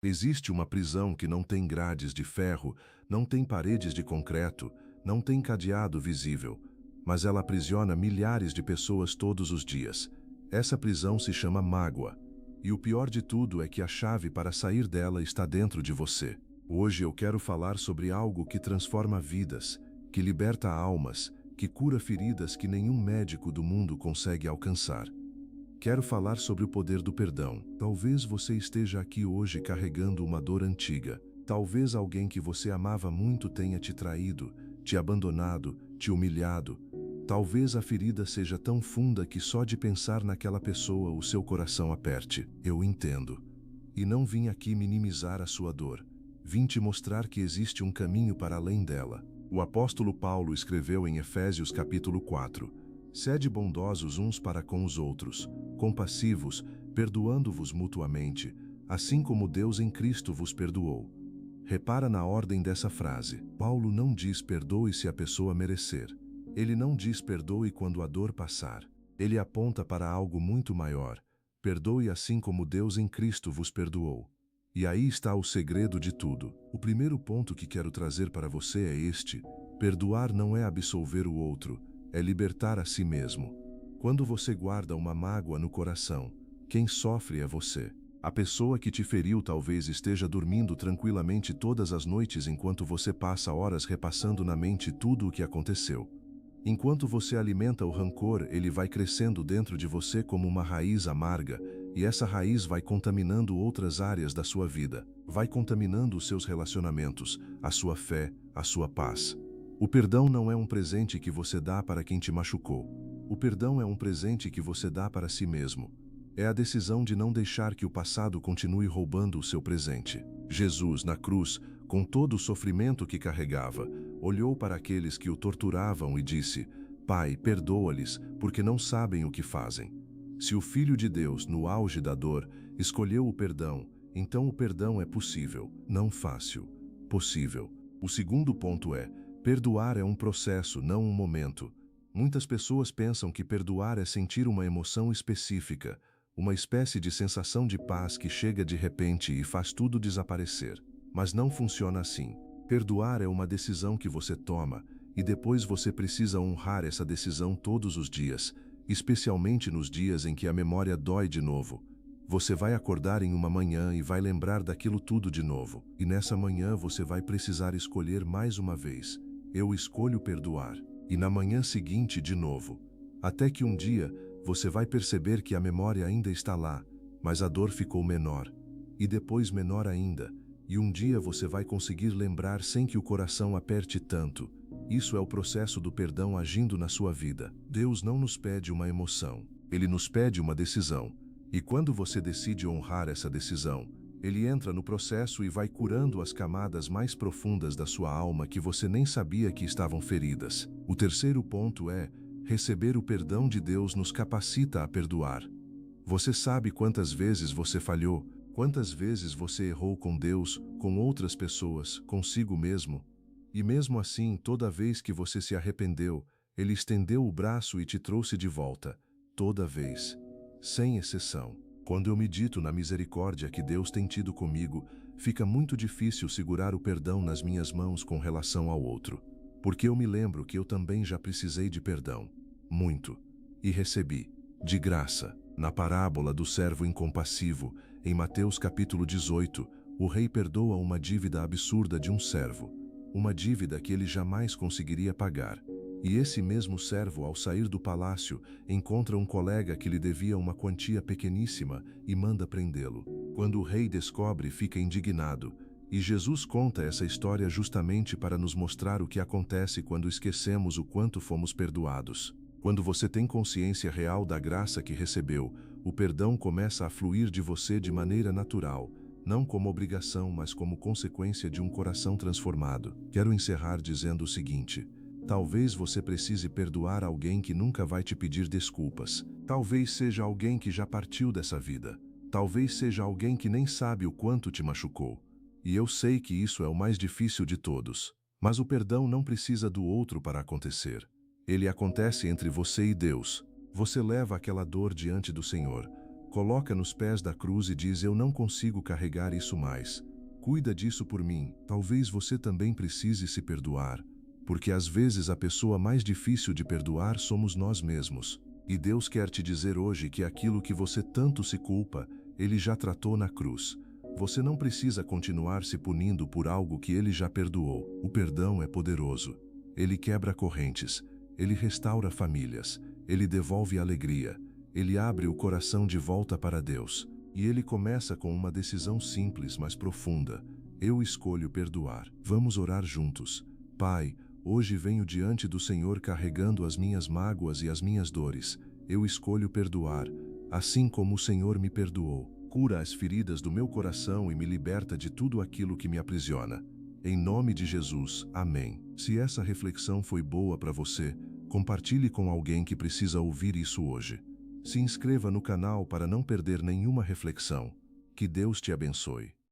Existe uma prisão que não tem grades de ferro, não tem paredes de concreto, não tem cadeado visível, mas ela aprisiona milhares de pessoas todos os dias. Essa prisão se chama mágoa. E o pior de tudo é que a chave para sair dela está dentro de você. Hoje eu quero falar sobre algo que transforma vidas, que liberta almas, que cura feridas que nenhum médico do mundo consegue alcançar. Quero falar sobre o poder do perdão. Talvez você esteja aqui hoje carregando uma dor antiga. Talvez alguém que você amava muito tenha te traído, te abandonado, te humilhado. Talvez a ferida seja tão funda que só de pensar naquela pessoa o seu coração aperte. Eu entendo. E não vim aqui minimizar a sua dor. Vim te mostrar que existe um caminho para além dela. O apóstolo Paulo escreveu em Efésios capítulo 4: Sede bondosos uns para com os outros, compassivos, perdoando-vos mutuamente, assim como Deus em Cristo vos perdoou. Repara na ordem dessa frase. Paulo não diz perdoe se a pessoa merecer. Ele não diz perdoe quando a dor passar. Ele aponta para algo muito maior. Perdoe assim como Deus em Cristo vos perdoou. E aí está o segredo de tudo. O primeiro ponto que quero trazer para você é este: perdoar não é absolver o outro, é libertar a si mesmo. Quando você guarda uma mágoa no coração, quem sofre é você. A pessoa que te feriu talvez esteja dormindo tranquilamente todas as noites enquanto você passa horas repassando na mente tudo o que aconteceu. Enquanto você alimenta o rancor, ele vai crescendo dentro de você como uma raiz amarga, e essa raiz vai contaminando outras áreas da sua vida, vai contaminando os seus relacionamentos, a sua fé, a sua paz. O perdão não é um presente que você dá para quem te machucou. O perdão é um presente que você dá para si mesmo. É a decisão de não deixar que o passado continue roubando o seu presente. Jesus, na cruz, com todo o sofrimento que carregava, olhou para aqueles que o torturavam e disse: Pai, perdoa-lhes, porque não sabem o que fazem. Se o Filho de Deus, no auge da dor, escolheu o perdão, então o perdão é possível, não fácil. Possível. O segundo ponto é: perdoar é um processo, não um momento. Muitas pessoas pensam que perdoar é sentir uma emoção específica, uma espécie de sensação de paz que chega de repente e faz tudo desaparecer. Mas não funciona assim. Perdoar é uma decisão que você toma, e depois você precisa honrar essa decisão todos os dias, especialmente nos dias em que a memória dói de novo. Você vai acordar em uma manhã e vai lembrar daquilo tudo de novo. E nessa manhã você vai precisar escolher mais uma vez: eu escolho perdoar. E na manhã seguinte de novo. Até que um dia você vai perceber que a memória ainda está lá, mas a dor ficou menor. E depois menor ainda. E um dia você vai conseguir lembrar sem que o coração aperte tanto. Isso é o processo do perdão agindo na sua vida. Deus não nos pede uma emoção. Ele nos pede uma decisão. E quando você decide honrar essa decisão, ele entra no processo e vai curando as camadas mais profundas da sua alma que você nem sabia que estavam feridas. O terceiro ponto é: receber o perdão de Deus nos capacita a perdoar. Você sabe quantas vezes você falhou, quantas vezes você errou com Deus, com outras pessoas, consigo mesmo. E mesmo assim, toda vez que você se arrependeu, Ele estendeu o braço e te trouxe de volta. Toda vez. Sem exceção. Quando eu medito na misericórdia que Deus tem tido comigo, fica muito difícil segurar o perdão nas minhas mãos com relação ao outro. Porque eu me lembro que eu também já precisei de perdão. Muito. E recebi. De graça. Na parábola do servo incompassivo, em Mateus capítulo 18, o rei perdoa uma dívida absurda de um servo. Uma dívida que ele jamais conseguiria pagar. E esse mesmo servo, ao sair do palácio, encontra um colega que lhe devia uma quantia pequeníssima e manda prendê-lo. Quando o rei descobre, fica indignado. E Jesus conta essa história justamente para nos mostrar o que acontece quando esquecemos o quanto fomos perdoados. Quando você tem consciência real da graça que recebeu, o perdão começa a fluir de você de maneira natural, não como obrigação, mas como consequência de um coração transformado. Quero encerrar dizendo o seguinte: talvez você precise perdoar alguém que nunca vai te pedir desculpas. Talvez seja alguém que já partiu dessa vida. Talvez seja alguém que nem sabe o quanto te machucou. E eu sei que isso é o mais difícil de todos. Mas o perdão não precisa do outro para acontecer. Ele acontece entre você e Deus. Você leva aquela dor diante do Senhor. Coloca nos pés da cruz e diz: eu não consigo carregar isso mais. Cuida disso por mim. Talvez você também precise se perdoar, porque às vezes a pessoa mais difícil de perdoar somos nós mesmos. E Deus quer te dizer hoje que aquilo que você tanto se culpa, Ele já tratou na cruz. Você não precisa continuar se punindo por algo que Ele já perdoou. O perdão é poderoso. Ele quebra correntes, Ele restaura famílias, Ele devolve alegria, Ele abre o coração de volta para Deus. E Ele começa com uma decisão simples, mas profunda. Eu escolho perdoar. Vamos orar juntos. Pai, hoje venho diante do Senhor carregando as minhas mágoas e as minhas dores. Eu escolho perdoar, assim como o Senhor me perdoou. Cura as feridas do meu coração e me liberta de tudo aquilo que me aprisiona. Em nome de Jesus, amém. Se essa reflexão foi boa para você, compartilhe com alguém que precisa ouvir isso hoje. Se inscreva no canal para não perder nenhuma reflexão. Que Deus te abençoe.